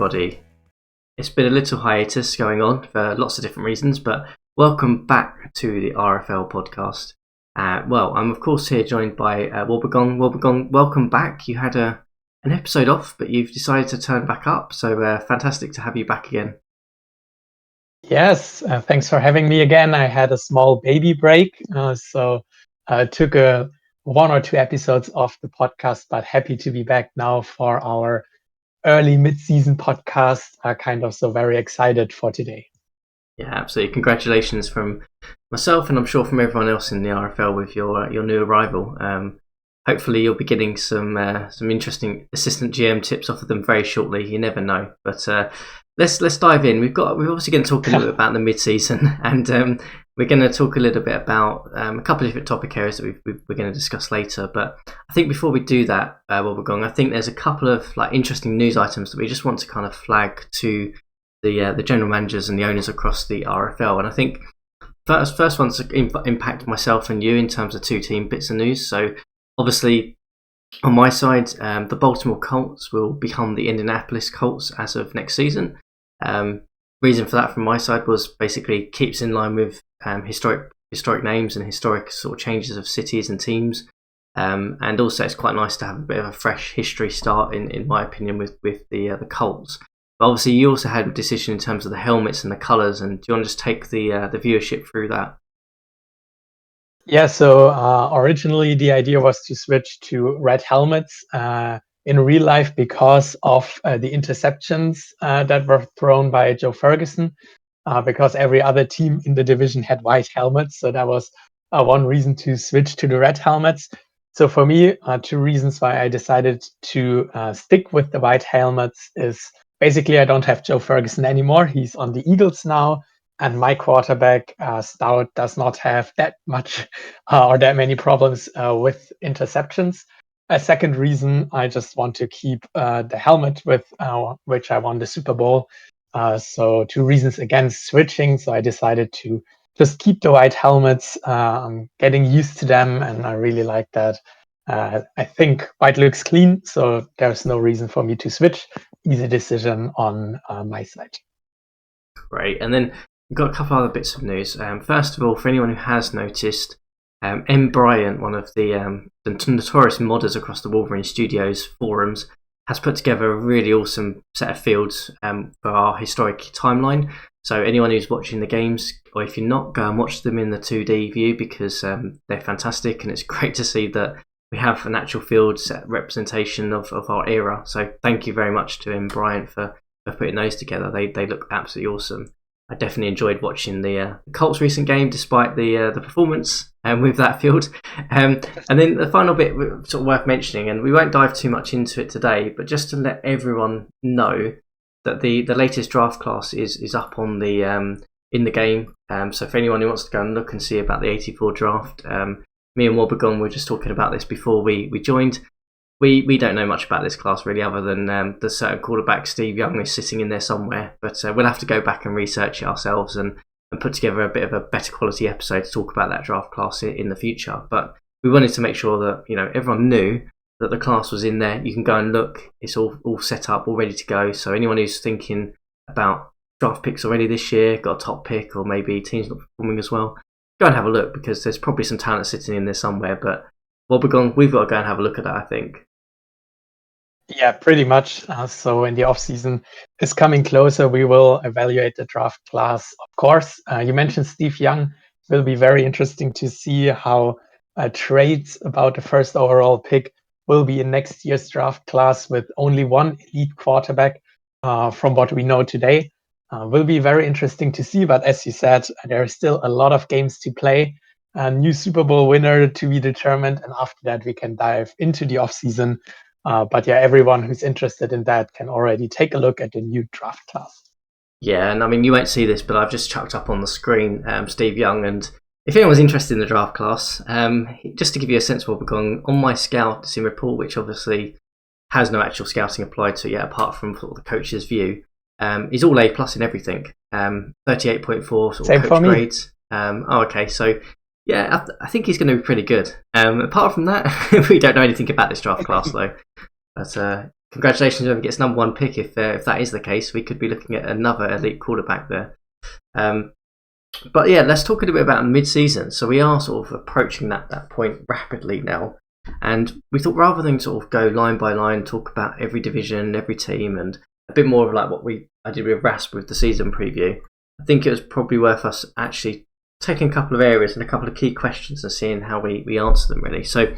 everybody. It's been a little hiatus going on for lots of different reasons, but welcome back to the RFL podcast. I'm of course here joined by Wobbegong. Wobbegong, welcome back. You had an episode off, but you've decided to turn back up, so fantastic to have you back again. Yes, thanks for having me again. I had a small baby break, so I took one or two episodes off the podcast, but happy to be back now for our early mid-season podcast. So very excited for today. Yeah, absolutely. Congratulations from myself, and I'm sure from everyone else in the RFL with your new arrival. Hopefully, you'll be getting some interesting assistant GM tips off of them very shortly. You never know, but let's dive in. We're obviously going to talk a little bit about the mid-season, and we're going to talk a little bit about a couple of different topic areas that we're going to discuss later. But I think before we do that, Wobbegong, I think there's a couple of interesting news items that we just want to kind of flag to the general managers and the owners across the RFL. And I think first one's impact myself and you in terms of two team bits of news. So obviously, on my side, the Baltimore Colts will become the Indianapolis Colts as of next season. Reason for that from my side was basically keeps in line with historic names and historic sort of changes of cities and teams. And also it's quite nice to have a bit of a fresh history start, in my opinion, with the Colts. But obviously you also had a decision in terms of the helmets and the colours, and do you want to just take the viewership through that? Yeah, so originally the idea was to switch to red helmets in real life because of the interceptions that were thrown by Joe Ferguson, because every other team in the division had white helmets. So that was one reason to switch to the red helmets. So for me, two reasons why I decided to stick with the white helmets is basically I don't have Joe Ferguson anymore. He's on the Eagles now. And my quarterback, Stout, does not have that much or that many problems with interceptions. A second reason, I just want to keep the helmet with which I won the Super Bowl. So two reasons against switching. So I decided to just keep the white helmets. I'm getting used to them, and I really like that. I think white looks clean, so there's no reason for me to switch. Easy decision on my side. Great. And then we've got a couple other bits of news. First of all, for anyone who has noticed, M. Bryant, one of the notorious modders across the Wolverine Studios forums, has put together a really awesome set of fields for our historic timeline. So anyone who's watching the games, or if you're not, go and watch them in the 2D view, because they're fantastic, and it's great to see that we have an actual field set representation of our era. So thank you very much to M. Bryant for putting those together. They look absolutely awesome. I definitely enjoyed watching the Colts' recent game, despite the performance with that field. And then the final bit, sort of worth mentioning, and we won't dive too much into it today, but just to let everyone know that the latest draft class is up on the in the game. So for anyone who wants to go and look and see about the 84 draft, me and Wobbegong were just talking about this before we joined. We don't know much about this class really, other than the certain quarterback Steve Young is sitting in there somewhere. But we'll have to go back and research it ourselves and put together a bit of a better quality episode to talk about that draft class in the future. But we wanted to make sure that everyone knew that the class was in there. You can go and look. It's all set up, all ready to go. So anyone who's thinking about draft picks already this year, got a top pick, or maybe teams not performing as well, go and have a look, because there's probably some talent sitting in there somewhere. But Wobbegong, we've got to go and have a look at that, I think. Yeah, pretty much. So in the off-season is coming closer, we will evaluate the draft class, of course. You mentioned Steve Young. It will be very interesting to see how trades about the first overall pick will be in next year's draft class, with only one elite quarterback from what we know today. Will be very interesting to see. But as you said, there are still a lot of games to play. A new Super Bowl winner to be determined. And after that, we can dive into the off-season. But yeah, everyone who's interested in that can already take a look at the new draft class. Yeah, and I mean, you won't see this, but I've just chucked up on the screen Steve Young. And if anyone's interested in the draft class, just to give you a sense of what we're going on my scouting report, which obviously has no actual scouting applied to it yet, apart from sort of the coach's view, is all A+ in everything. 38.4 sort of Same coach grades. Okay, so yeah, I think he's going to be pretty good. Apart from that, we don't know anything about this draft class, though. But congratulations whoever gets number one pick. If that is the case, we could be looking at another elite quarterback there. But yeah, let's talk a little bit about mid-season. So we are sort of approaching that point rapidly now. And we thought rather than sort of go line by line, talk about every division, every team, and a bit more of like what I did with Rasp with the season preview, I think it was probably worth us actually taking a couple of areas and a couple of key questions and seeing how we answer them really. So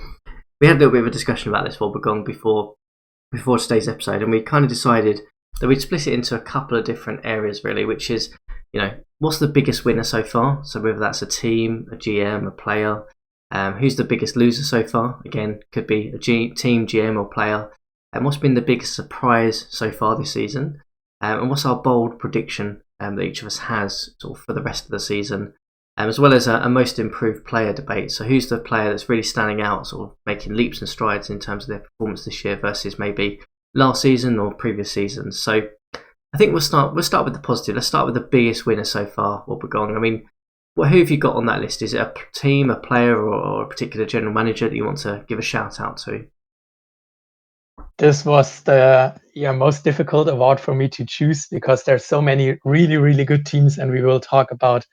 we had a little bit of a discussion about this Wobbegong before today's episode, and we kind of decided that we'd split it into a couple of different areas really, which is, what's the biggest winner so far? So whether that's a team, a GM, a player, who's the biggest loser so far? Again, could be a team, GM, or player. And what's been the biggest surprise so far this season? And what's our bold prediction that each of us has sort of for the rest of the season? As well as a most improved player debate. So who's the player that's really standing out, sort of making leaps and strides in terms of their performance this year versus maybe last season or previous seasons? So I think we'll start with the positive. Let's start with the biggest winner so far, Wobbegong. I mean, who have you got on that list? Is it a team, a player, or a particular general manager that you want to give a shout out to? This was the most difficult award for me to choose because there's so many really, really good teams, and we will talk about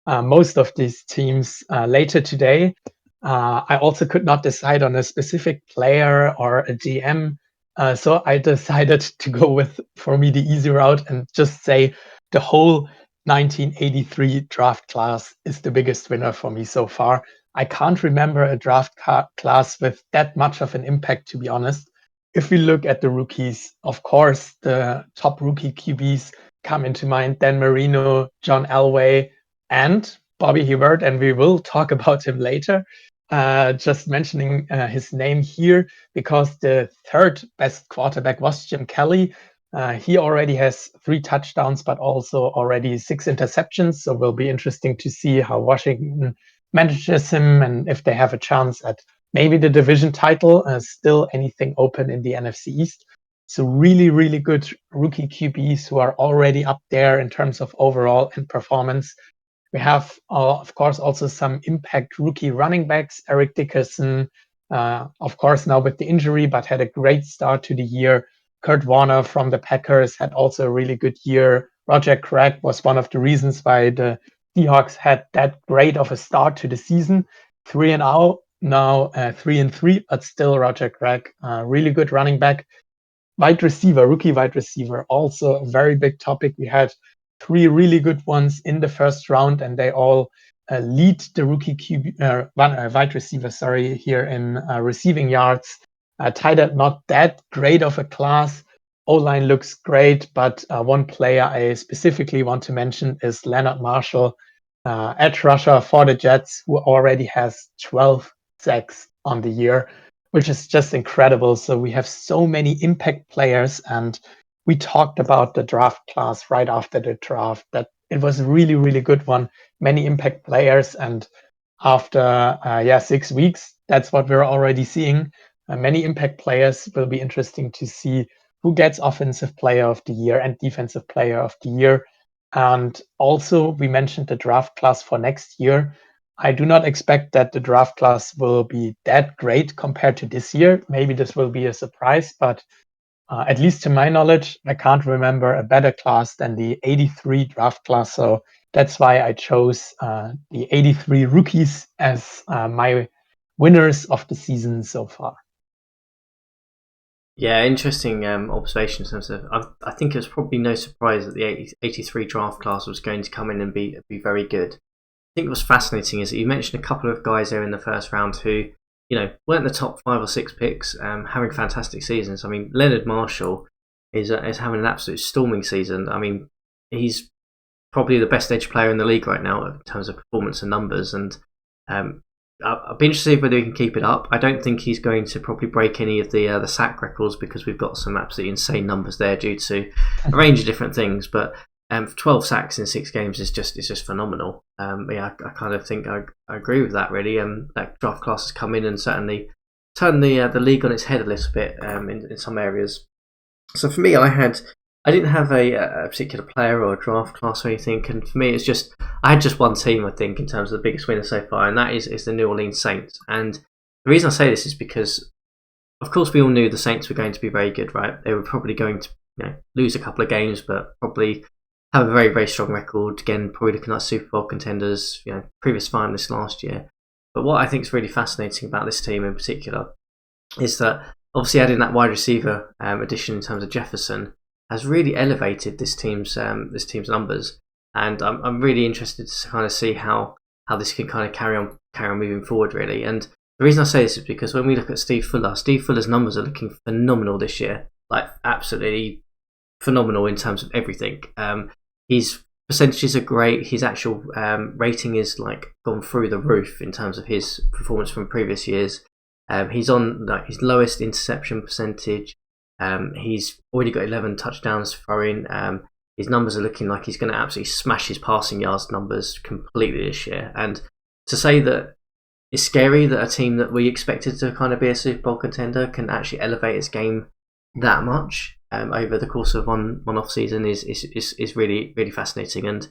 most of these teams later today. I also could not decide on a specific player or a GM. So I decided to go with, for me, the easy route and just say the whole 1983 draft class is the biggest winner for me so far. I can't remember a draft class with that much of an impact, to be honest. If we look at the rookies, of course, the top rookie QBs come into mind: Dan Marino, John Elway, and Bobby Hibbert, and we will talk about him later. Just mentioning his name here because the third best quarterback was Jim Kelly. He already has 3 touchdowns, but also already 6 interceptions. So it will be interesting to see how Washington manages him and if they have a chance at maybe the division title. Still anything open in the NFC East. So really, really good rookie QBs who are already up there in terms of overall and performance. We have, of course, also some impact rookie running backs. Eric Dickerson, of course, now with the injury, but had a great start to the year. Kurt Warner from the Packers had also a really good year. Roger Craig was one of the reasons why the Seahawks had that great of a start to the season. 3-0, now 3-3, but still Roger Craig, really good running back. Rookie wide receiver, also a very big topic. We had 3 really good ones in the first round, and they all lead the rookie wide receiver, here in receiving yards. Tight end, not that great of a class. O-line looks great, but one player I specifically want to mention is Leonard Marshall, edge rusher for the Jets, who already has 12 sacks on the year, which is just incredible. So we have so many impact players, and we talked about the draft class right after the draft, that it was a really, really good one. Many impact players, and after 6 weeks, that's what we're already seeing. Many impact players. Will be interesting to see who gets offensive player of the year and defensive player of the year. And also, we mentioned the draft class for next year. I do not expect that the draft class will be that great compared to this year. Maybe this will be a surprise, but at least to my knowledge, I can't remember a better class than the 83 draft class. So that's why I chose the 83 rookies as my winners of the season so far. Yeah, interesting observation in terms of, I think it was probably no surprise that the 83 draft class was going to come in and be very good. I think what's fascinating is that you mentioned a couple of guys there in the first round who, weren't the top 5 or 6 picks, having fantastic seasons. I mean, Leonard Marshall is having an absolute storming season. I mean, he's probably the best edge player in the league right now in terms of performance and numbers, and I'll be interested to see whether he can keep it up. I don't think he's going to probably break any of the sack records because we've got some absolutely insane numbers there due to a range of different things. But 12 sacks in 6 games is just phenomenal. I kind of think I agree with that really. That draft class has come in and certainly turned the league on its head a little bit in some areas. So for me, I didn't have a particular player or a draft class or anything, and for me it's just I had just one team I think in terms of the biggest winner so far, and that is the New Orleans Saints. And the reason I say this is because of course, we all knew the Saints were going to be very good, right? They were probably going to lose a couple of games, but probably have a very, very strong record. Again, probably looking like Super Bowl contenders, previous finalists last year. But what I think is really fascinating about this team in particular is that obviously adding that wide receiver addition in terms of Jefferson has really elevated this team's numbers, and I'm really interested to kind of see how this can kind of carry on moving forward, really. And the reason I say this is because when we look at Steve Fuller's numbers are looking phenomenal this year, like absolutely phenomenal in terms of everything. His percentages are great. His actual rating is like gone through the roof in terms of his performance from previous years. He's on like his lowest interception percentage. He's already got 11 touchdowns throwing. His numbers are looking like he's going to absolutely smash his passing yards numbers completely this year. And to say that it's scary that a team that we expected to kind of be a Super Bowl contender can actually elevate its game that much over the course of one off season is really, really fascinating. And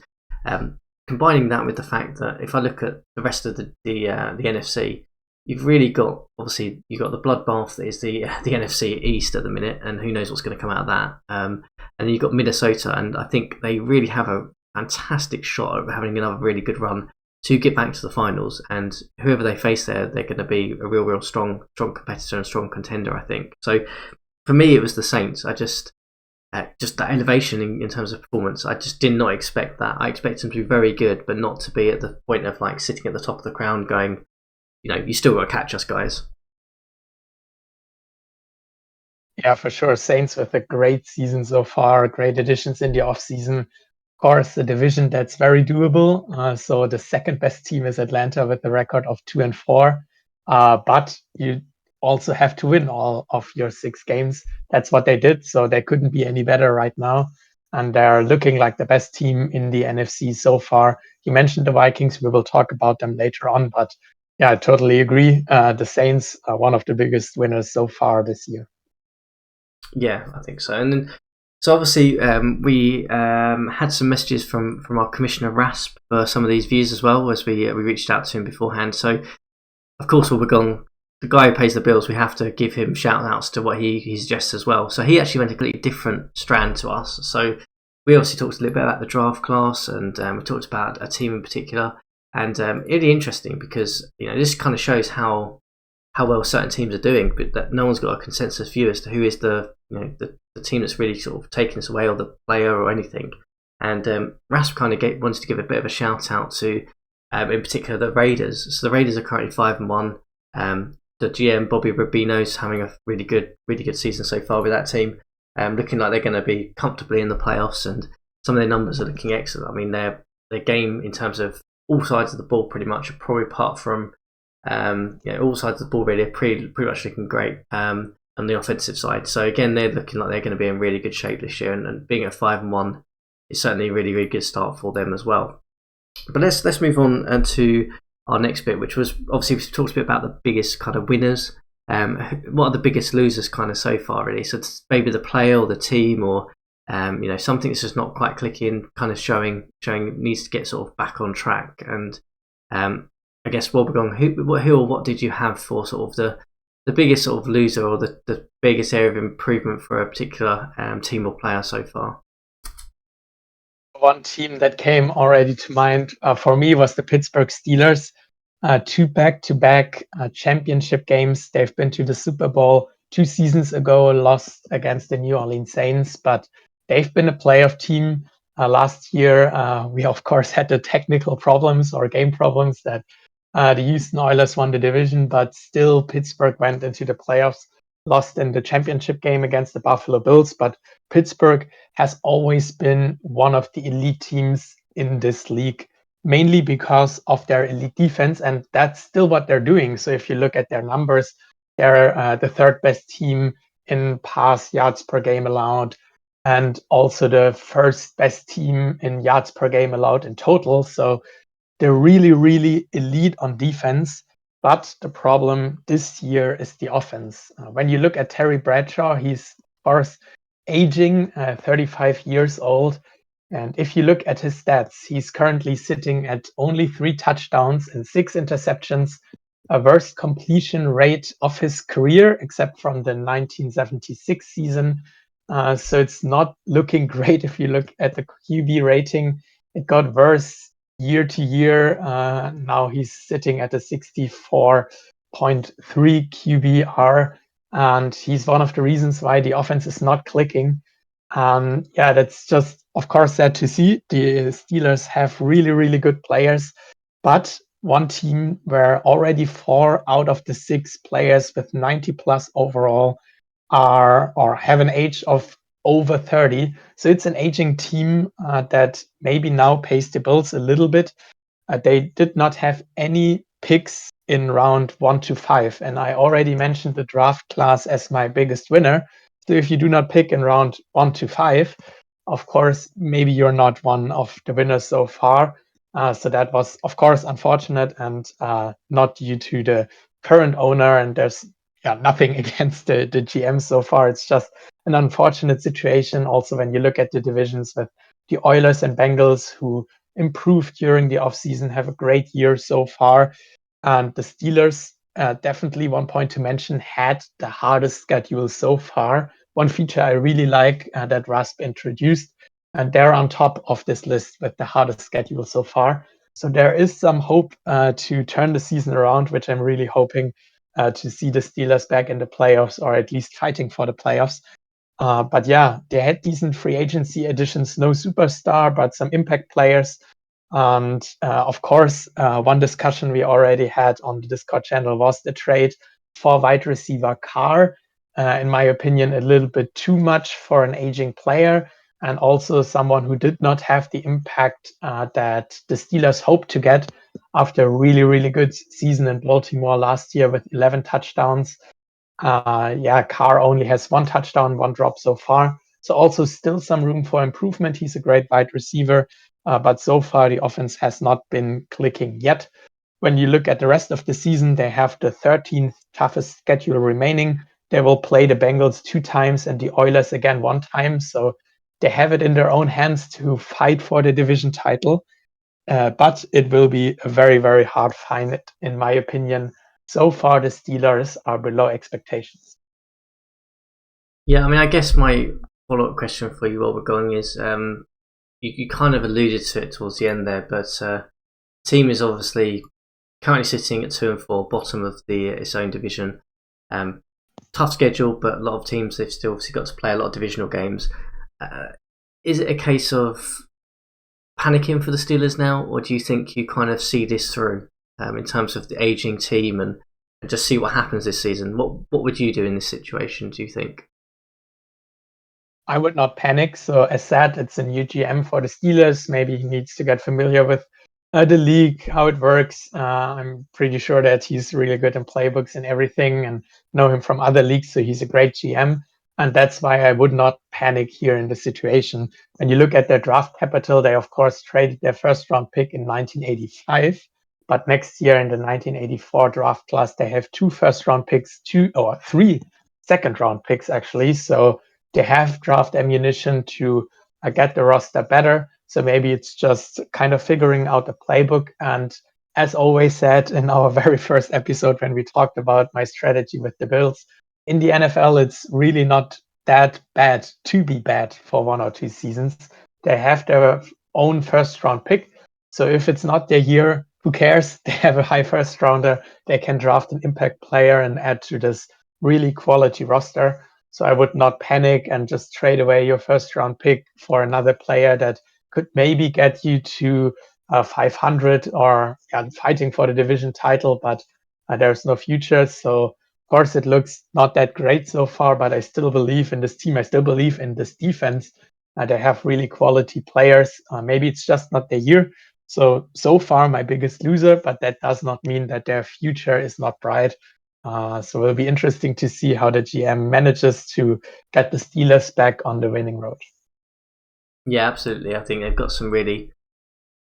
combining that with the fact that if I look at the rest of the NFC, you've really got, obviously you've got the bloodbath that is the NFC East at the minute, and who knows what's going to come out of that. And then you've got Minnesota, and I think they really have a fantastic shot at having another really good run to get back to the finals. And whoever they face there, they're going to be a real strong competitor and strong contender, I think. So for me, it was the Saints. I just that elevation in terms of performance, I just did not expect that. I expected them to be very good, but not to be at the point of like sitting at the top of the crown going, you still got to catch us, guys. Yeah, for sure. Saints with a great season so far, great additions in the offseason. Of course, the division that's very doable. So the second best team is Atlanta with a record of 2-4. But you also have to win all of your 6 games. That's what they did. So they couldn't be any better right now. And they're looking like the best team in the NFC so far. You mentioned the Vikings. We will talk about them later on. But yeah, I totally agree. The Saints are one of the biggest winners so far this year. Yeah, I think so. And then, so obviously, we had some messages from our commissioner Rasp for some of these views as well, as we reached out to him beforehand. So, of course, Wobbegong, the guy who pays the bills, we have to give him shout outs to what he suggests as well. So he actually went a completely different strand to us. So we obviously talked a little bit about the draft class, and we talked about a team in particular, and really interesting because this kind of shows how well certain teams are doing, but that no one's got a consensus view as to who is the team that's really sort of taking us away, or the player, or anything. And Rasp kind of wanted to give a bit of a shout out to, in particular, the Raiders. So the Raiders are currently 5-1. The GM Bobby Rubino's having a really good season so far with that team, looking like they're going to be comfortably in the playoffs, and some of their numbers are looking excellent. I mean, their game in terms of all sides of the ball, pretty much, probably apart from all sides of the ball really are pretty much looking great on the offensive side. So again, they're looking like they're going to be in really good shape this year, and being at 5-1 is certainly a really, really good start for them as well. But let's move on to our next bit, which was obviously we talked a bit about the biggest kind of winners. What are the biggest losers kind of so far, really? So it's maybe the player or the team, or something that's just not quite clicking, kind of showing needs to get sort of back on track. And I guess Wobbegong, who or what did you have for sort of the biggest sort of loser, or the biggest area of improvement for a particular team or player so far? One team that came already to mind for me was the Pittsburgh Steelers. 2 back-to-back championship games. They've been to the Super Bowl 2 seasons ago, lost against the New Orleans Saints, but they've been a playoff team. Last year, we of course had the technical problems or game problems that the Houston Oilers won the division, but still Pittsburgh went into the playoffs, lost in the championship game against the Buffalo Bills. But Pittsburgh has always been one of the elite teams in this league, mainly because of their elite defense, and that's still what they're doing. So if you look at their numbers, they're the 3rd best team in pass yards per game allowed, and also the 1st best team in yards per game allowed in total. So they're really, really elite on defense. But the problem this year is the offense. When you look at Terry Bradshaw, he's, of course, aging, 35 years old. And if you look at his stats, he's currently sitting at only 3 touchdowns and 6 interceptions. worst completion rate of his career, except from the 1976 season. So it's not looking great if you look at the QB rating. It got worse year to year. Now he's sitting at a 64.3 QBR, and he's one of the reasons why the offense is not clicking. Yeah, that's just, of course, sad to see. The Steelers have really, really good players, but one team where already 4 out of the 6 players with 90 plus overall are or have an age of over 30. So it's an aging team that maybe now pays the bills a little bit. They did not have any picks in round 1 to 5. And I already mentioned the draft class as my biggest winner. So if you do not pick in round 1 to 5, of course, maybe you're not one of the winners so far. So that was, of course, unfortunate and not due to the current owner. And there's nothing against the GM so far. It's just an unfortunate situation. Also, when you look at the divisions with the Oilers and Bengals, who improved during the offseason, have a great year so far. And the Steelers, definitely one point to mention, had the hardest schedule so far. One feature I really like that Rasp introduced, and they're on top of this list with the hardest schedule so far. So there is some hope to turn the season around, which I'm really hoping to see the Steelers back in the playoffs, or at least fighting for the playoffs. But yeah, they had decent free agency additions, no superstar, but some impact players. And of course, one discussion we already had on the Discord channel was the trade for wide receiver Carr. In my opinion, a little bit too much for an aging player, and also someone who did not have the impact that the Steelers hoped to get after a really, really good season in Baltimore last year with 11 touchdowns. Carr only has 1 touchdown, 1 drop so far. So also still some room for improvement. He's a great wide receiver, but so far the offense has not been clicking yet. When you look at the rest of the season, they have the 13th toughest schedule remaining. They will play the Bengals 2 times and the Oilers again 1 time. So they have it in their own hands to fight for the division title. But it will be a very, very hard fight, in my opinion. So far, the Steelers are below expectations. Yeah, I mean, I guess my follow-up question for you, Wobbegong, is you kind of alluded to it towards the end there, but team is obviously currently sitting at 2-4, bottom of its own division. Tough schedule, but a lot of teams, they've still obviously got to play a lot of divisional games. Is it a case of panicking for the Steelers now, or do you think you kind of see this through in terms of the aging team and just see what happens this season? What would you do in this situation, do you think? I would not panic. So as said, it's a new GM for the Steelers. Maybe he needs to get familiar with the league, how it works. I'm pretty sure that he's really good in playbooks and everything and know him from other leagues. So he's a great GM. And that's why I would not panic here in the situation. When you look at their draft capital, they, of course, traded their first round pick in 1985. But next year in the 1984 draft class, they have 2 first round picks, 3 second round picks, actually. So they have draft ammunition to get the roster better. So maybe it's just kind of figuring out the playbook. And as always said in our very first episode, when we talked about my strategy with the Bills, in the NFL, it's really not that bad to be bad for 1 or 2 seasons. They have their own first round pick. So if it's not their year, who cares? They have a high first rounder. They can draft an impact player and add to this really quality roster. So I would not panic and just trade away your first round pick for another player that could maybe get you to 500 or fighting for the division title, but there's no future. So of course it looks not that great so far, but I still believe in this team. I still believe in this defense. They have really quality players. Maybe it's just not their year. So far my biggest loser, but that does not mean that their future is not bright. So it'll be interesting to see how the GM manages to get the Steelers back on the winning road. Yeah, absolutely. I think they've got some really,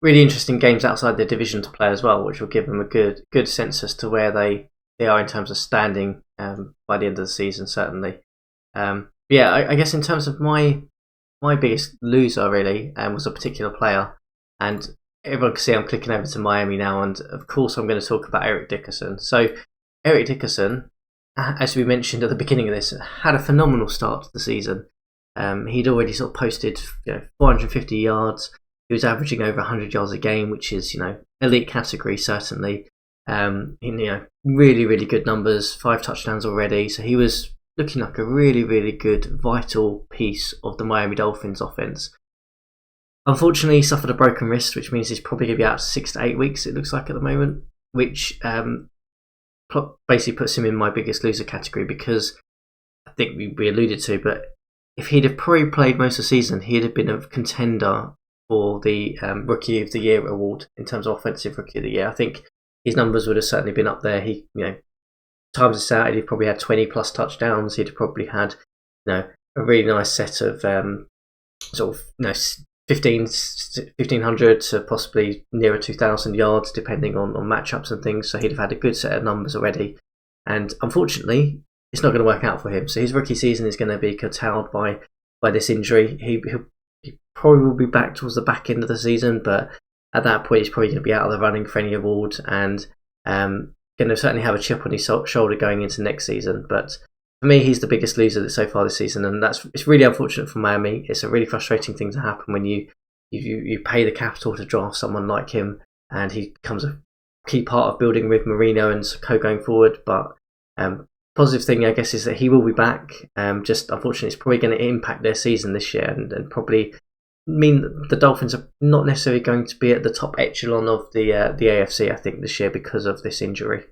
really interesting games outside their division to play as well, which will give them a good sense as to where they are in terms of standing by the end of the season, certainly. I guess in terms of my biggest loser really was a particular player, and everyone can see I'm clicking over to Miami now, and of course I'm going to talk about Eric Dickerson. So Eric Dickerson, as we mentioned at the beginning of this, had a phenomenal start to the season. He'd already sort of posted 450 yards. He was averaging over 100 yards a game, which is elite category certainly. Really, really good numbers, 5 touchdowns already. So he was looking like a really, really good, vital piece of the Miami Dolphins offense. Unfortunately, he suffered a broken wrist, which means he's probably going to be out 6 to 8 weeks, it looks like at the moment, which basically puts him in my biggest loser category, because I think we alluded to, but if he'd have probably played most of the season, he'd have been a contender for the Rookie of the Year award in terms of offensive Rookie of the Year. I think his numbers would have certainly been up there. He, times this out, he'd probably had 20 plus touchdowns. He'd probably had, a really nice set of sort of 1,500 to possibly nearer 2,000 yards, depending on matchups and things. So he'd have had a good set of numbers already. And unfortunately, it's not going to work out for him. So his rookie season is going to be curtailed by this injury. He probably will be back towards the back end of the season, but at that point, he's probably going to be out of the running for any award, and going to certainly have a chip on his shoulder going into next season. But for me, he's the biggest loser so far this season, and it's really unfortunate for Miami. It's a really frustrating thing to happen when you pay the capital to draft someone like him, and he becomes a key part of building with Marino and co going forward. But positive thing, I guess, is that he will be back. Just unfortunately, it's probably going to impact their season this year, and probably mean that the Dolphins are not necessarily going to be at the top echelon of the AFC, I think, this year because of this injury.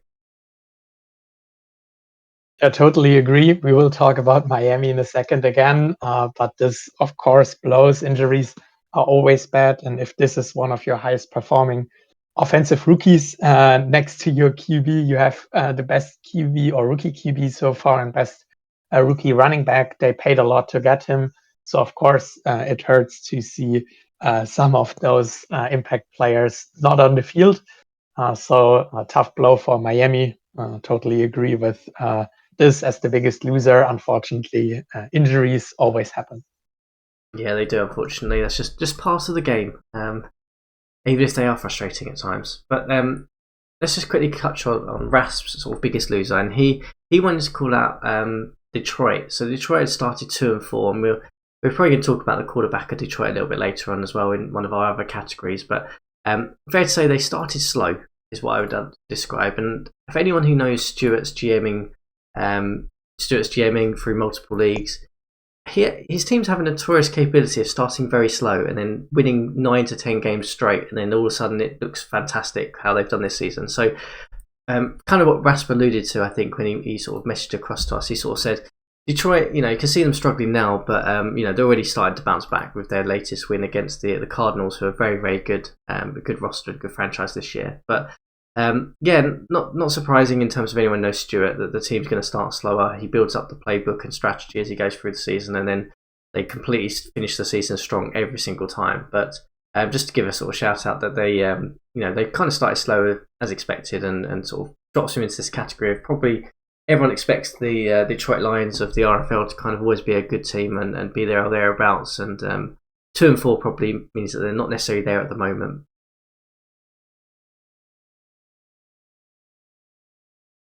I totally agree. We will talk about Miami in a second again, but this, of course, blows. Injuries are always bad, and if this is one of your highest performing offensive rookies, next to your QB, you have the best QB or rookie QB so far and best rookie running back. They paid a lot to get him. So, of course, it hurts to see some of those impact players not on the field. So a tough blow for Miami. Totally agree with this as the biggest loser. Unfortunately, injuries always happen. Yeah, they do, unfortunately. That's just part of the game, even if they are frustrating at times. But let's just quickly touch on Rasp's sort of biggest loser. And he wanted to call out Detroit. So Detroit had started 2-4, and we're probably going to talk about the quarterback of Detroit a little bit later on as well in one of our other categories. But fair to say they started slow, is what I would describe. And if anyone who knows Stuart's GMing through multiple leagues, his teams have a notorious capability of starting very slow and then winning 9 to 10 games straight, and then all of a sudden it looks fantastic how they've done this season. So kind of what Rasp alluded to, I think, when he sort of messaged across to us. He sort of said, Detroit, you can see them struggling now, but they're already starting to bounce back with their latest win against the Cardinals, who are very, very good, a good roster, good franchise this year. But not surprising in terms of anyone who knows Stuart that the team's going to start slower. He builds up the playbook and strategy as he goes through the season, and then they completely finish the season strong every single time. But just to give a sort of shout out that they kind of started slower as expected, and sort of drops him into this category of probably. Everyone expects the Detroit Lions of the RFL to kind of always be a good team and be there or thereabouts. And 2-4 probably means that they're not necessarily there at the moment.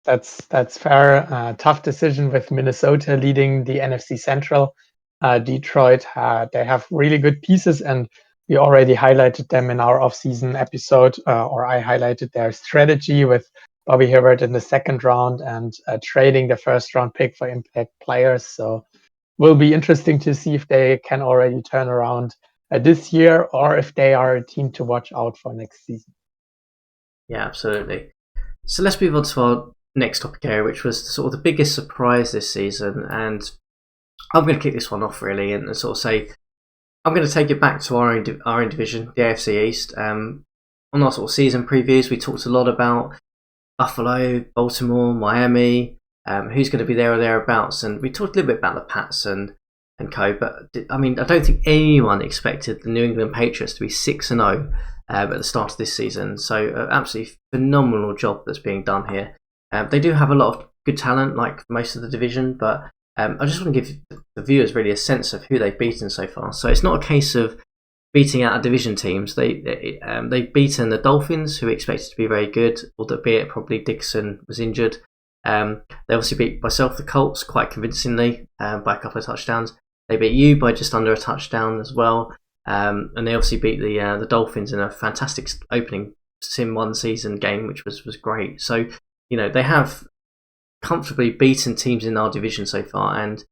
That's fair. Tough decision with Minnesota leading the NFC Central. Detroit, they have really good pieces, and we already highlighted them in our off-season episode, or I highlighted their strategy with Bobby Hibbert in the second round and trading the first round pick for impact players. So will be interesting to see if they can already turn around this year, or if they are a team to watch out for next season. Yeah, absolutely. So let's move on to our next topic area, which was sort of the biggest surprise this season. And I'm going to kick this one off really and sort of say, I'm going to take it back to our own division, the AFC East. On our sort of season previews, we talked a lot about Buffalo, Baltimore, Miami, who's going to be there or thereabouts, and we talked a little bit about the Pats and co. But I mean, I don't think anyone expected the New England Patriots to be 6-0 at the start of this season. So absolutely phenomenal job that's being done here. They do have a lot of good talent, like most of the division, but I just want to give the viewers really a sense of who they've beaten so far. So it's not a case of beating out division teams. They've beaten the Dolphins, who we expected to be very good, albeit probably Dixon was injured. They obviously beat myself, the Colts, quite convincingly by a couple of touchdowns. They beat you by just under a touchdown as well. And they obviously beat the Dolphins in a fantastic opening Sim 1 season game, which was great. So, they have comfortably beaten teams in our division so far, and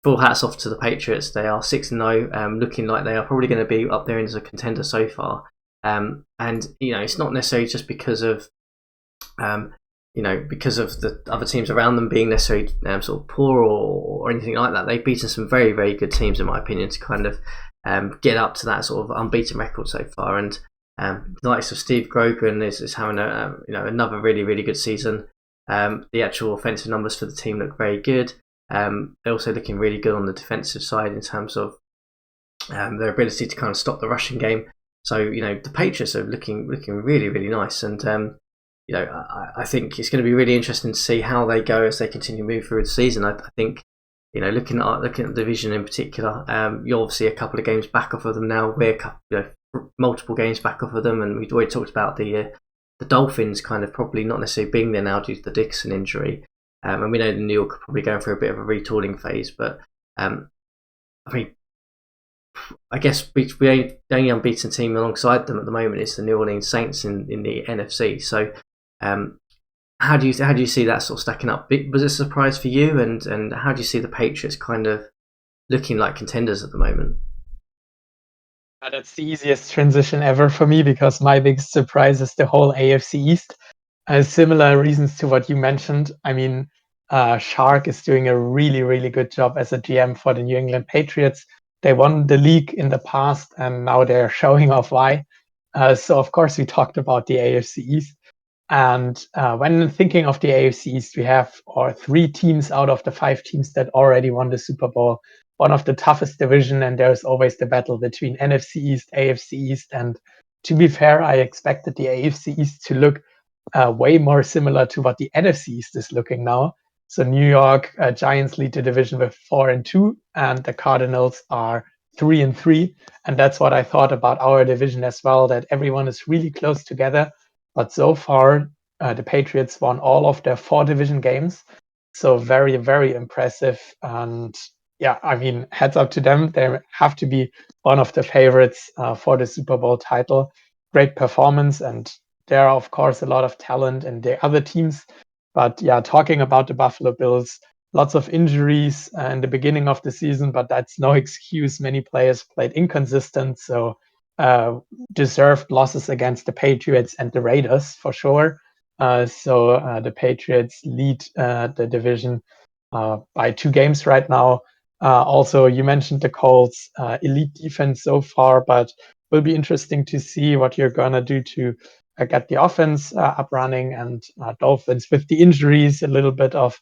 full hats off to the Patriots. They are 6-0, looking like they are probably going to be up there as a contender so far. And it's not necessarily just because of because of the other teams around them being necessarily sort of poor or anything like that. They've beaten some very, very good teams, in my opinion, to kind of get up to that sort of unbeaten record so far. And the likes of Steve Grogan is having another really, really good season. The actual offensive numbers for the team look very good. They're also looking really good on the defensive side in terms of their ability to kind of stop the rushing game. So the Patriots are looking really, really nice, and I think it's going to be really interesting to see how they go as they continue to move through the season. I think looking at the division in particular, you're obviously a couple of games back off of them now. We're multiple games back off of them, and we've already talked about the Dolphins kind of probably not necessarily being there now due to the Dixon injury. And we know the New York are probably going through a bit of a retooling phase, but I guess the only unbeaten team alongside them at the moment is the New Orleans Saints in the NFC. So, how do you see that sort of stacking up? Was it a surprise for you, and how do you see the Patriots kind of looking like contenders at the moment? That's the easiest transition ever for me, because my biggest surprise is the whole AFC East. Similar reasons to what you mentioned. I mean, Shark is doing a really, really good job as a GM for the New England Patriots. They won the league in the past, and now they're showing off why. So, of course, we talked about the AFC East. And when thinking of the AFC East, we have 3 teams out of the 5 teams that already won the Super Bowl. One of the toughest division, and there's always the battle between NFC East, AFC East. And to be fair, I expected the AFC East to look way more similar to what the NFC East is looking now. So New York Giants lead the division with 4-2, and the Cardinals are 3-3. And that's what I thought about our division as well, that everyone is really close together. But so far, the Patriots won all of their 4 division games. So very, very impressive. And yeah, I mean, heads up to them. They have to be one of the favorites for the Super Bowl title. Great performance. And there are, of course, a lot of talent in the other teams. But yeah, talking about the Buffalo Bills, lots of injuries in the beginning of the season, but that's no excuse. Many players played inconsistent. So deserved losses against the Patriots and the Raiders for sure. So the Patriots lead the division by 2 games right now. Also, you mentioned the Colts, elite defense so far, but will be interesting to see what you're going to do to get the offense up running. And Dolphins with the injuries, a little bit of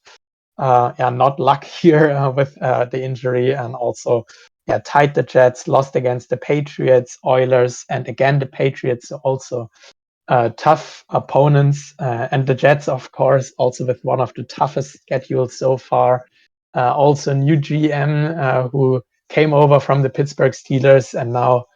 not luck here with the injury, and also tied the Jets, lost against the Patriots, Oilers, and again the Patriots, also tough opponents. And the Jets, of course, also with one of the toughest schedules so far. Also new GM who came over from the Pittsburgh Steelers, and now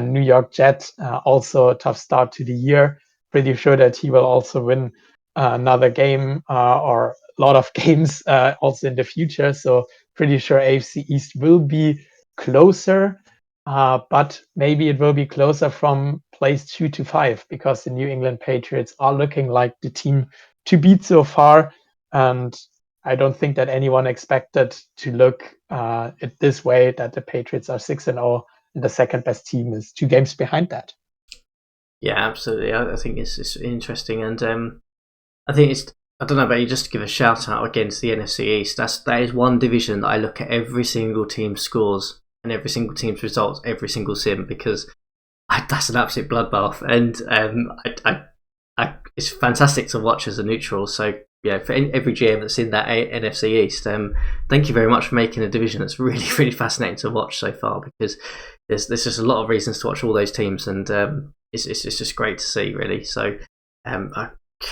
New York Jets, also a tough start to the year. Pretty sure that he will also win another game or a lot of games also in the future. So pretty sure AFC East will be closer, but maybe it will be closer from place 2 to 5, because the New England Patriots are looking like the team to beat so far. And I don't think that anyone expected to look it this way, that the Patriots are 6-0 and the second best team is 2 games behind that. Yeah, absolutely. I think it's interesting, and I think I don't know about you, just to give a shout out against the NFC East. That is one division that I look at every single team's scores and every single team's results, every single sim, because that's an absolute bloodbath, and it's fantastic to watch as a neutral. So yeah, for every GM that's in that NFC East, thank you very much for making a division that's really, really fascinating to watch so far, because there's just a lot of reasons to watch all those teams, and it's just great to see, really. So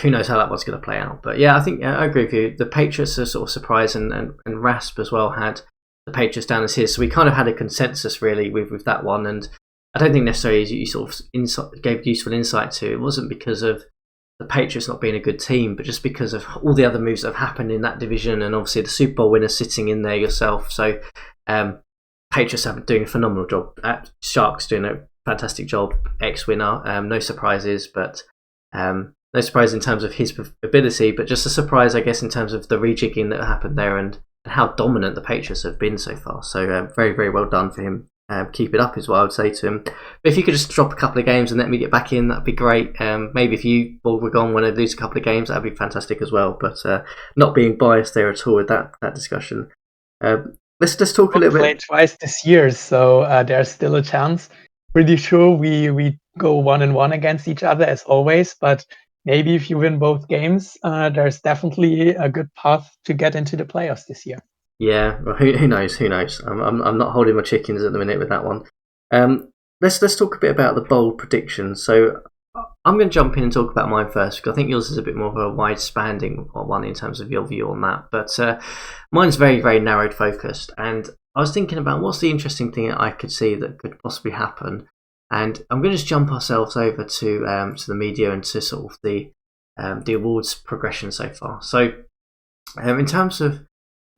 who knows how that one's going to play out. But yeah, I think I agree with you. The Patriots are sort of surprised, and Rasp as well had the Patriots down as his. So we kind of had a consensus really with that one, and I don't think necessarily you sort of gave useful insight to. It wasn't because of the Patriots not being a good team, but just because of all the other moves that have happened in that division, and obviously the Super Bowl winner sitting in there yourself. So Patriots are doing a phenomenal job. Sharks doing a fantastic job. Ex-winner, no surprises, but no surprise in terms of his ability, but just a surprise, I guess, in terms of the rejigging that happened there and how dominant the Patriots have been so far. So very, very well done for him. Keep it up is what I would say to him. But if you could just drop a couple of games and let me get back in, that'd be great. Maybe if you, Wobbegong, want to lose a couple of games, that'd be fantastic as well. But not being biased there at all with that discussion. Let's talk a little bit. Played twice this year, so there's still a chance. Pretty sure we go 1-1 against each other as always, but maybe if you win both games, there's definitely a good path to get into the playoffs this year. Yeah, well, who knows? Who knows? I'm not holding my chickens at the minute with that one. Let's talk a bit about the bold predictions. So I'm going to jump in and talk about mine first because I think yours is a bit more of a wide-spanning one in terms of your view on that. But mine's very, very narrowed focused, and I was thinking about what's the interesting thing that I could see that could possibly happen. And I'm going to just jump ourselves over to the media and to sort of the awards progression so far. So in terms of,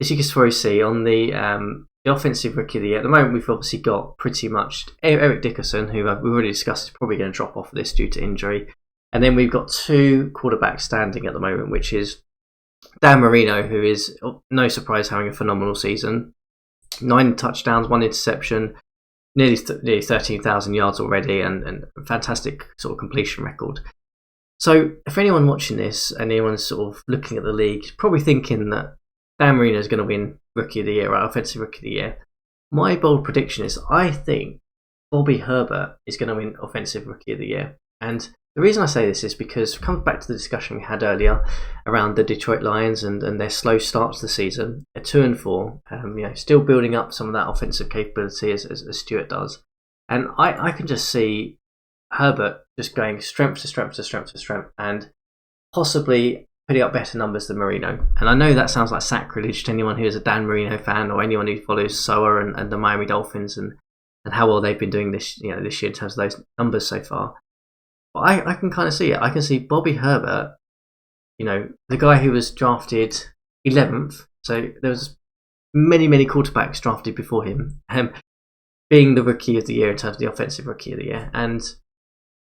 as you can probably see on the offensive rookie of the year, at the moment we've obviously got pretty much Eric Dickerson, who we've already discussed is probably going to drop off of this due to injury. And then we've got two quarterbacks standing at the moment, which is Dan Marino, who is, no surprise, having a phenomenal season. 9 touchdowns, 1 interception, nearly 13,000 yards already, and a fantastic sort of completion record. So if anyone watching this and anyone's sort of looking at the league, probably thinking that Dan Marino is going to win Rookie of the Year, right? Offensive Rookie of the Year. My bold prediction is I think Bobby Herbert is going to win Offensive Rookie of the Year. And the reason I say this is because it comes back to the discussion we had earlier around the Detroit Lions and their slow start to the season. They're 2-4, still building up some of that offensive capability as Stewart does. And I can just see Herbert just going strength to strength to strength to strength and possibly putting up better numbers than Marino. And I know that sounds like sacrilege to anyone who is a Dan Marino fan or anyone who follows SOA and the Miami Dolphins and how well they've been doing this year in terms of those numbers so far. But I can kind of see it. I can see Bobby Herbert, the guy who was drafted 11th. So there was many, many quarterbacks drafted before him, being the Rookie of the Year in terms of the Offensive Rookie of the Year. And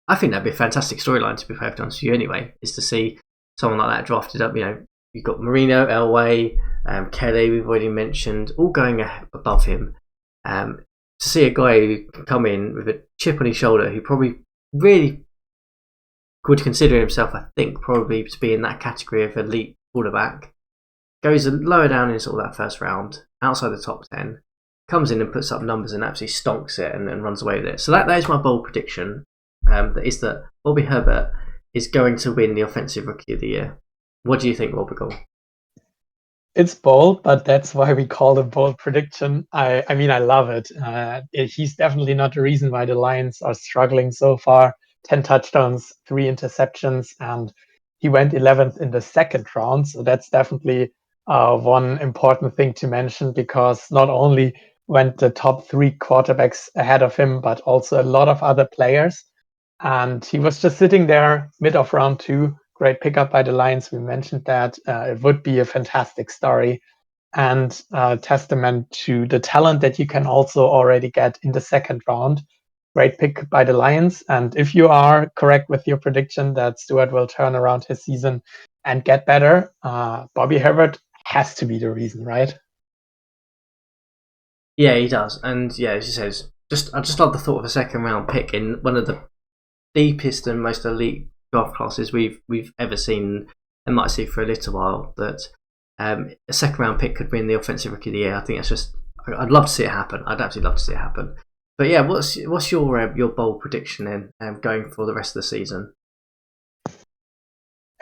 I think that'd be a fantastic storyline, to be perfectly honest with you anyway, is to see someone like that drafted up. You've got Marino, Elway, Kelly, we've already mentioned, all going above him. To see a guy who can come in with a chip on his shoulder, who probably really would consider himself, I think, probably to be in that category of elite quarterback, goes lower down in sort of that first round, outside the top 10, comes in and puts up numbers and absolutely stonks it and runs away with it. So that is my bold prediction, that Bobby Herbert is going to win the Offensive Rookie of the Year. What do you think, Wobbegong? It's bold, but that's why we call it bold prediction. I love it. He's definitely not the reason why the Lions are struggling so far. 10 touchdowns, 3 interceptions, and he went 11th in the second round. So that's definitely one important thing to mention, because not only went the top 3 quarterbacks ahead of him, but also a lot of other players. And he was just sitting there mid of round 2. Great pickup by the Lions. We mentioned that. It would be a fantastic story and testament to the talent that you can also already get in the second round. Great pick by the Lions. And if you are correct with your prediction that Stewart will turn around his season and get better, Bobby Herbert has to be the reason, right? Yeah, he does. And yeah, as he says, I just love the thought of a second round pick in one of the deepest and most elite draft classes we've ever seen and might see for a little while, that a second round pick could win the Offensive Rookie of the Year. I think that's just, I'd love to see it happen. I'd absolutely love to see it happen. But yeah, what's your bold prediction then going for the rest of the season?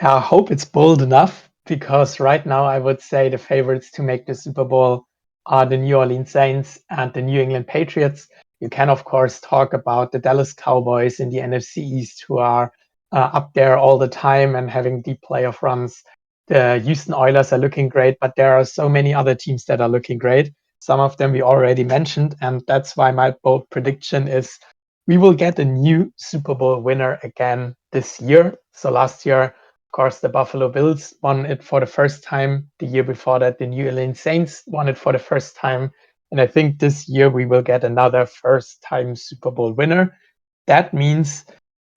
I hope it's bold enough, because right now I would say the favorites to make the Super Bowl are the New Orleans Saints and the New England Patriots. You can, of course, talk about the Dallas Cowboys in the NFC East, who are up there all the time and having deep playoff runs. The Houston Oilers are looking great, but there are so many other teams that are looking great. Some of them we already mentioned, and that's why my bold prediction is we will get a new Super Bowl winner again this year. So last year, of course, the Buffalo Bills won it for the first time. The year before that, the New Orleans Saints won it for the first time. And I think this year we will get another first-time Super Bowl winner. That means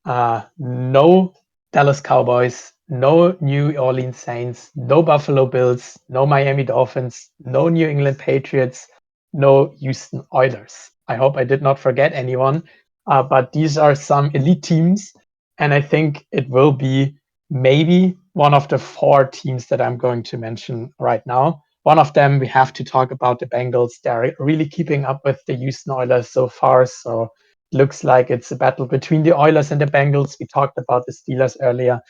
no Dallas Cowboys, no New Orleans Saints, no Buffalo Bills, no Miami Dolphins, no New England Patriots, no Houston Oilers. I hope I did not forget anyone, but these are some elite teams, and I think it will be maybe one of the 4 teams that I'm going to mention right now. One of them, we have to talk about the Bengals. They're really keeping up with the Houston Oilers so far, so looks like it's a battle between the Oilers and the Bengals. We talked about the Steelers earlier.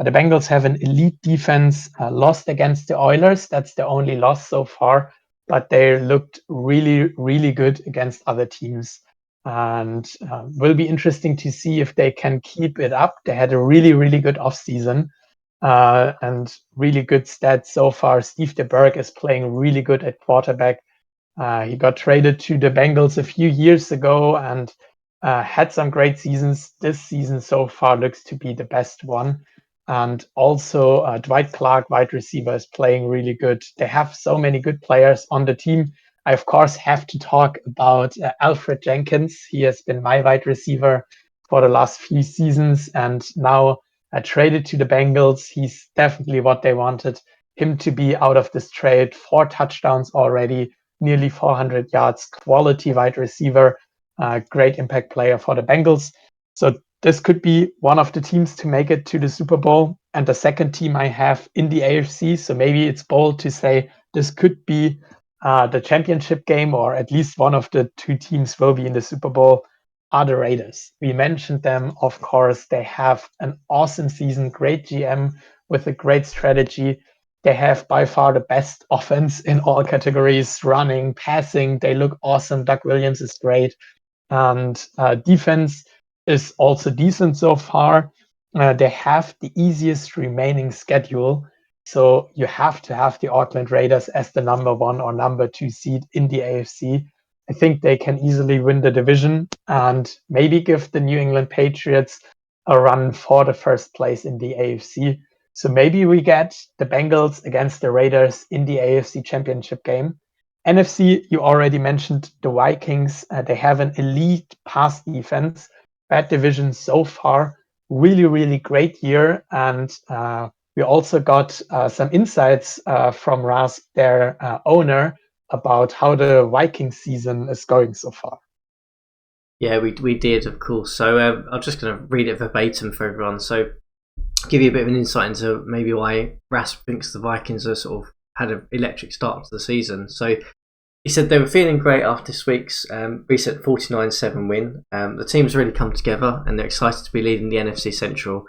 The Bengals have an elite defense, lost against the Oilers. That's the only loss so far, but they looked really, really good against other teams. And will be interesting to see if they can keep it up. They had a really, really good offseason and really good stats so far. Steve DeBerg is playing really good at quarterback. He got traded to the Bengals a few years ago and had some great seasons. This season so far looks to be the best one. And also, Dwight Clark, wide receiver, is playing really good. They have so many good players on the team. I, of course, have to talk about Alfred Jenkins. He has been my wide receiver for the last few seasons and now traded to the Bengals. He's definitely what they wanted him to be out of this trade. 4 touchdowns already, nearly 400 yards, quality wide receiver, great impact player for the Bengals. So this could be one of the teams to make it to the Super Bowl. And the second team I have in the AFC, so maybe it's bold to say this could be the championship game, or at least one of the 2 teams will be in the Super Bowl, are the Raiders. We mentioned them, of course. They have an awesome season, great GM with a great strategy. They have by far the best offense in all categories, running, passing. They look awesome. Doug Williams is great. And defense is also decent so far. They have the easiest remaining schedule. So you have to have the Auckland Raiders as the number 1 or number 2 seed in the AFC. I think they can easily win the division and maybe give the New England Patriots a run for the first place in the AFC. So maybe we get the Bengals against the Raiders in the AFC Championship game. NFC, you already mentioned the Vikings. They have an elite pass defense. Bad division so far. Really, really great year. And we also got some insights from Ras, their owner, about how the Viking season is going so far. Yeah, we did, of course. So I'm just going to read it verbatim for everyone. So give you a bit of an insight into maybe why Ras thinks the Vikings are sort of had an electric start to the season. So he said they were feeling great after this week's recent 49-7 win. The team's really come together and they're excited to be leading the NFC Central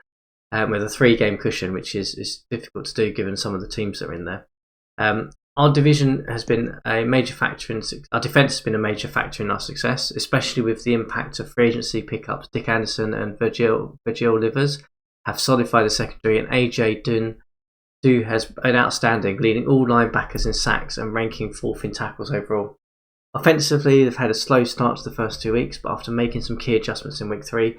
with a 3-game cushion, which is difficult to do given some of the teams that are in there. Our division has been a major factor in our defence has been a major factor in our success, especially with the impact of free agency pickups. Dick Anderson and Virgil Livers have solidified the secondary, and AJ Dunn has been outstanding, leading all linebackers in sacks and ranking 4th in tackles overall. Offensively, they've had a slow start to the first 2 weeks, but after making some key adjustments in week 3,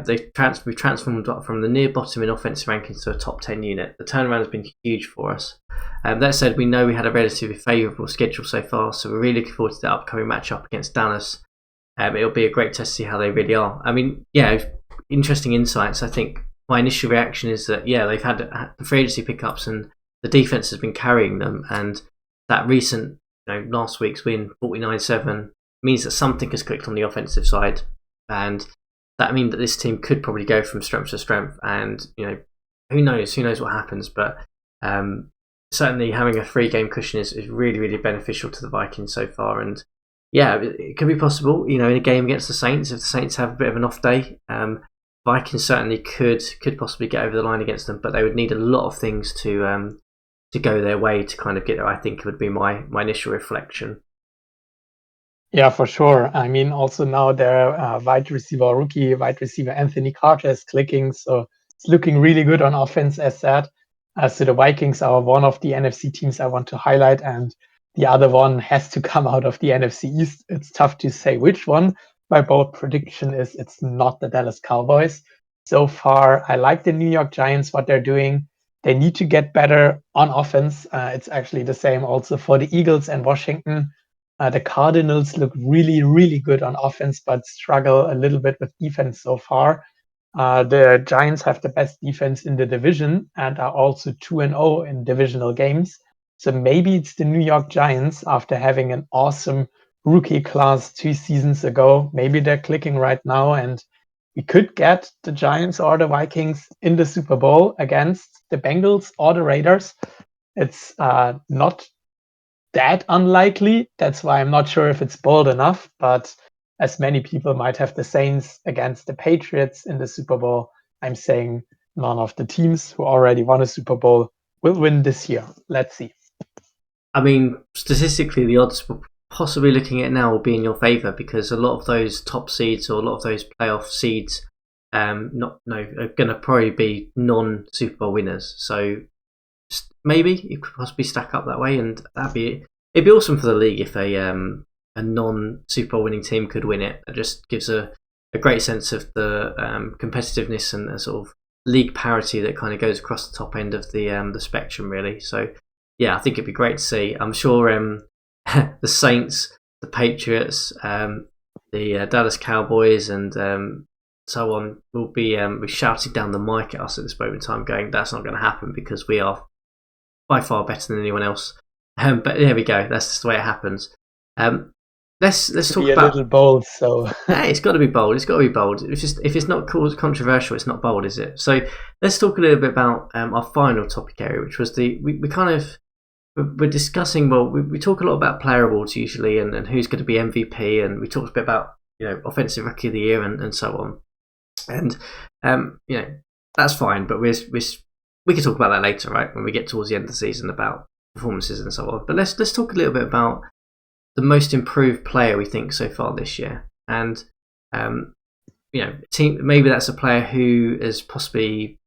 we've transformed from the near bottom in offensive rankings to a top 10 unit. The turnaround has been huge for us. That said, we know we had a relatively favourable schedule so far, so we're really looking forward to that upcoming matchup against Dallas. It'll be a great test to see how they really are. I mean, yeah, interesting insights. I think my initial reaction is that, yeah, they've had the free agency pickups and the defense has been carrying them, and that recent, last week's win, 49-7, means that something has clicked on the offensive side, and that means that this team could probably go from strength to strength. And who knows what happens, but certainly having a 3-game cushion is really, really beneficial to the Vikings so far. And yeah, it could be possible, in a game against the Saints, if the Saints have a bit of an off day. Vikings certainly could possibly get over the line against them, but they would need a lot of things to go their way to kind of get there. I think would be my initial reflection. Yeah, for sure. I mean, also now their rookie wide receiver Anthony Carter is clicking, so it's looking really good on offense as said. So the Vikings are one of the NFC teams I want to highlight, and the other one has to come out of the NFC East. It's tough to say which one, my bold prediction is it's not the Dallas Cowboys. So far, I like the New York Giants, what they're doing. They need to get better on offense. It's actually the same also for the Eagles and Washington. The Cardinals look really, really good on offense, but struggle a little bit with defense so far. The Giants have the best defense in the division and are also 2-0 in divisional games. So maybe it's the New York Giants after having an awesome rookie class 2 seasons ago. Maybe they're clicking right now, and we could get the Giants or the Vikings in the Super Bowl against the Bengals or the Raiders. It's not that unlikely. That's why I'm not sure if it's bold enough, but as many people might have the Saints against the Patriots in the Super Bowl, I'm saying none of the teams who already won a Super Bowl will win this year. Let's see. I mean, statistically, the odds we're possibly looking at now will be in your favour because a lot of those top seeds or a lot of those playoff seeds are going to probably be non-Super Bowl winners. So maybe it could possibly stack up that way, and it'd be awesome for the league if a non-Super Bowl winning team could win it. It just gives a great sense of the competitiveness and a sort of league parity that kind of goes across the top end of the spectrum, really. So yeah, I think it'd be great to see. I'm sure the Saints, the Patriots, the Dallas Cowboys, and so on will be shouting down the mic at us at this moment in time, going, "That's not going to happen because we are by far better than anyone else." But there we go. That's just the way it happens. Let's talk be a about. little bold. So Hey, it's got to be bold. It's got to be bold. If it's not controversial, it's not bold, is it? So let's talk a little bit about our final topic area, which was we're discussing. Well, we talk a lot about player awards usually, and who's going to be MVP, and we talked a bit about offensive rookie of the year and so on. And that's fine, but we can talk about that later, right? When we get towards the end of the season about performances and so on. But let's talk a little bit about the most improved player we think so far this year, and maybe that's a player who has possibly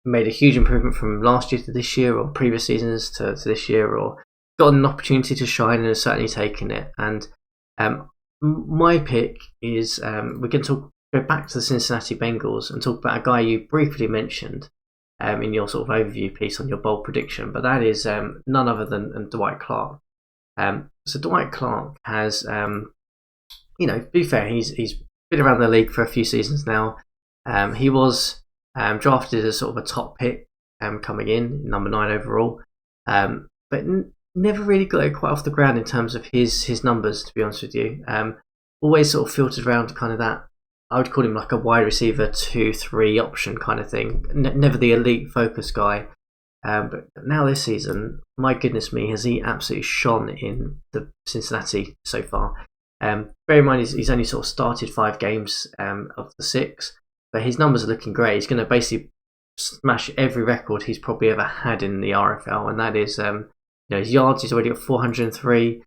made a huge improvement from last year to this year, or previous seasons to this year, or got an opportunity to shine and has certainly taken it. And my pick is we're going to go back to the Cincinnati Bengals and talk about a guy you briefly mentioned in your sort of overview piece on your bold prediction, but that is none other than Dwight Clark. So Dwight Clark has, to be fair, he's been around the league for a few seasons now. He was drafted as sort of a top pick coming in, number 9 overall, but never really got it quite off the ground in terms of his numbers, to be honest with you. Always sort of filtered around kind of that, I would call him like a wide receiver 2-3 option kind of thing. Never the elite focus guy. But now this season, my goodness me, has he absolutely shone in the Cincinnati so far. Bear in mind, he's only sort of started 5 games of the 6, but his numbers are looking great. He's going to basically smash every record he's probably ever had in the RFL, and that is his yards. He's already got 403.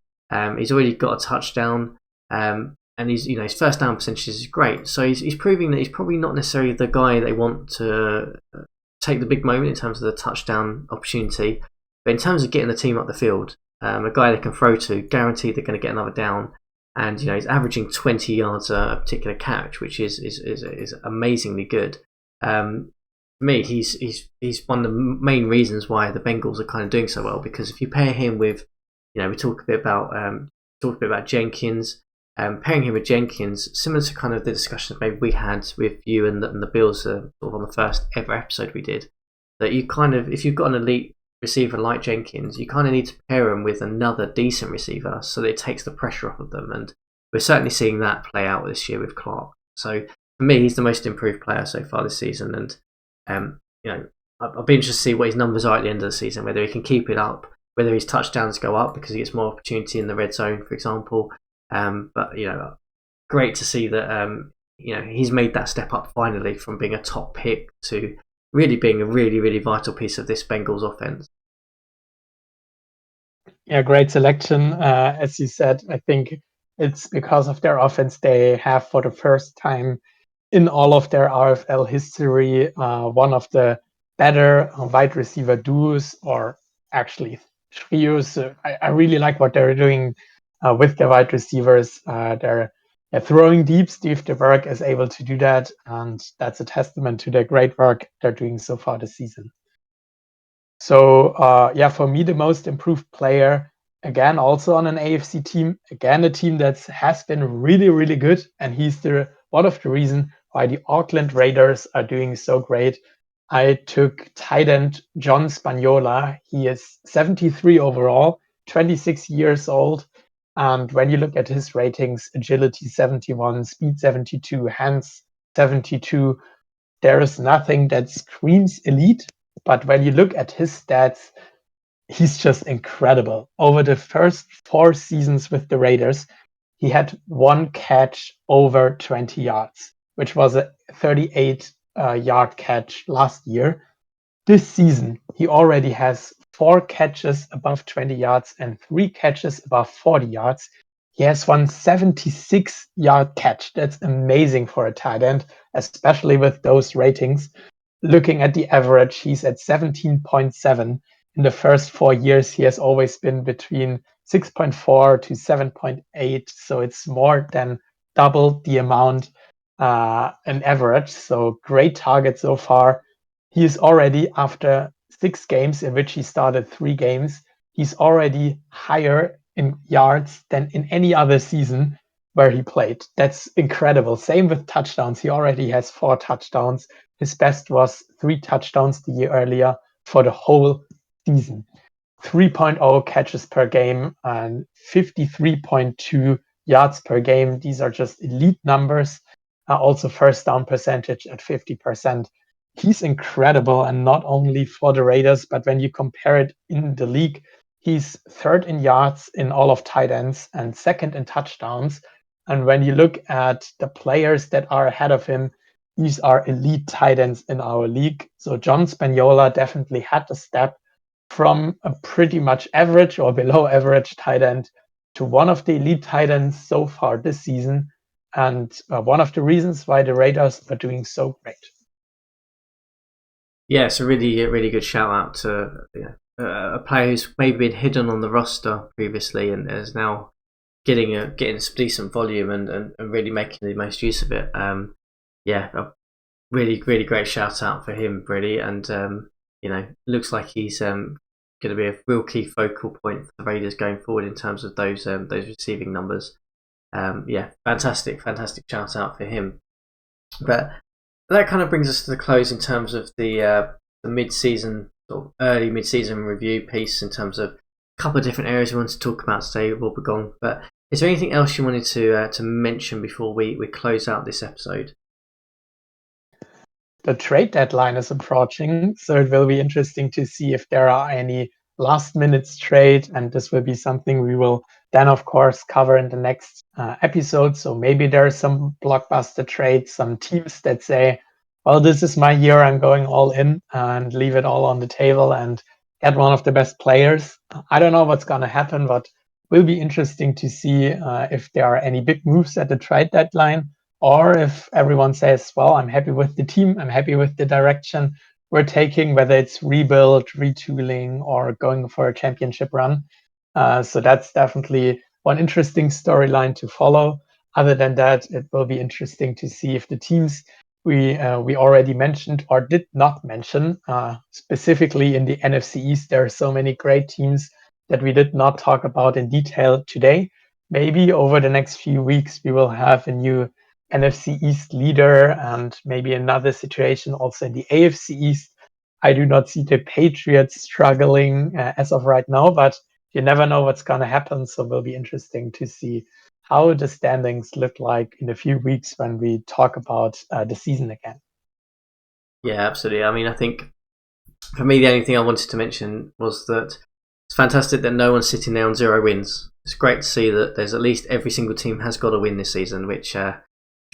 He's already got a touchdown. And his first down percentage is great. So he's proving that he's probably not necessarily the guy they want to take the big moment in terms of the touchdown opportunity. But in terms of getting the team up the field, a guy they can throw to, guaranteed they're going to get another down. And he's averaging 20 yards a particular catch, which is amazingly good. For me, he's one of the main reasons why the Bengals are kind of doing so well, because if you pair him with, we talk a bit about Jenkins. Pairing him with Jenkins, similar to kind of the discussions maybe we had with you and the Bills sort of on the first ever episode we did, that you kind of, if you've got an elite receiver like Jenkins, you kind of need to pair him with another decent receiver so that it takes the pressure off of them. And we're certainly seeing that play out this year with Clark. So for me, he's the most improved player so far this season. And I'll be interested to see what his numbers are at the end of the season, whether he can keep it up, whether his touchdowns go up because he gets more opportunity in the red zone, for example. But great to see that he's made that step up finally from being a top pick to really being a really, really vital piece of this Bengals offense. Yeah, great selection. As you said, I think it's because of their offense. They have, for the first time in all of their RFL history, one of the better wide receiver duos, or actually trios. I really like what they're doing with the wide receivers. They're throwing deep, Steve DeBerg is able to do that, and that's a testament to the great work they're doing so far this season. So for me, the most improved player, again, also on an AFC team, again, a team that has been really, really good, and he's one of the reasons why the Auckland Raiders are doing so great. I took tight end John Spagnola. He is 73 overall, 26 years old. And when you look at his ratings, agility 71, speed 72, hands 72, there is nothing that screams elite. But when you look at his stats, he's just incredible. Over the first 4 seasons with the Raiders, he had 1 catch over 20 yards, which was a 38 yard catch last year. This season, he already has 4 catches above 20 yards and 3 catches above 40 yards. He has one 76-yard catch. That's amazing for a tight end, especially with those ratings. Looking at the average, he's at 17.7. In the first 4 years, he has always been between 6.4 to 7.8. So it's more than double the amount an average. So great target so far. He is already, after 6 games in which he started 3 games, he's already higher in yards than in any other season where he played. That's incredible. Same with touchdowns. He already has 4 touchdowns. His best was 3 touchdowns the year earlier for the whole season. 3.0 catches per game and 53.2 yards per game. These are just elite numbers. Also first down percentage at 50%. He's incredible, and not only for the Raiders, but when you compare it in the league, he's 3rd in yards in all of tight ends and 2nd in touchdowns. And when you look at the players that are ahead of him, these are elite tight ends in our league. So John Spagnola definitely had to step from a pretty much average or below average tight end to one of the elite tight ends so far this season, and one of the reasons why the Raiders are doing so great. Yeah, it's a really good shout out to a player who's maybe been hidden on the roster previously and is now getting some decent volume and really making the most use of it. A really great shout out for him, really, and looks like he's going to be a real key focal point for the Raiders going forward in terms of those receiving numbers. Fantastic shout out for him. But that kind of brings us to the close in terms of the mid-season, sort of early mid-season review piece in terms of a couple of different areas we wanted to talk about today with Wobbegong. But is there anything else you wanted to mention before we close out this episode? The trade deadline is approaching, so it will be interesting to see if there are any last-minute trade, and this will be something we will then, of course, cover in the next episode. So maybe there are some blockbuster trades, some teams that say, well, this is my year, I'm going all in and leave it all on the table and get one of the best players. I don't know what's going to happen, but will be interesting to see if there are any big moves at the trade deadline, or if everyone says, well, I'm happy with the team, I'm happy with the direction we're taking, whether it's rebuild, retooling, or going for a championship run. So that's definitely one interesting storyline to follow. Other than that, it will be interesting to see if the teams we already mentioned or did not mention, specifically in the NFC East, there are so many great teams that we did not talk about in detail today. Maybe over the next few weeks, we will have a new NFC East leader and maybe another situation also in the AFC East. I do not see the Patriots struggling as of right now, but you never know what's going to happen. So it will be interesting to see how the standings look like in a few weeks when we talk about the season again. Yeah, absolutely. I mean, I think for me, the only thing I wanted to mention was that it's fantastic that no one's sitting there on 0 wins. It's great to see that there's at least every single team has got a win this season, which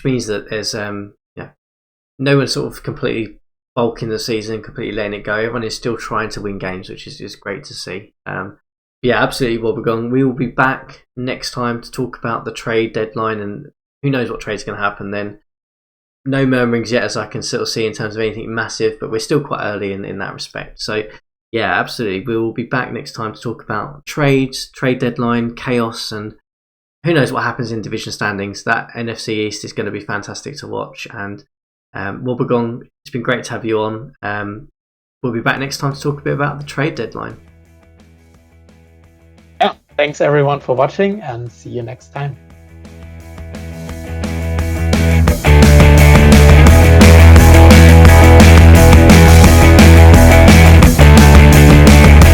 means that there's no one sort of completely bulking the season, completely letting it go. Everyone is still trying to win games, which is just great to see. Absolutely, Wobbegong. We will be back next time to talk about the trade deadline, and who knows what trade's going to happen then. No murmurings yet, as I can sort of see in terms of anything massive, but we're still quite early in that respect. So, yeah, absolutely. We will be back next time to talk about trades, trade deadline, chaos, and who knows what happens in division standings. That NFC East is going to be fantastic to watch. And Wobbegong, it's been great to have you on. We'll be back next time to talk a bit about the trade deadline. Yeah, thanks everyone for watching, and see you next time.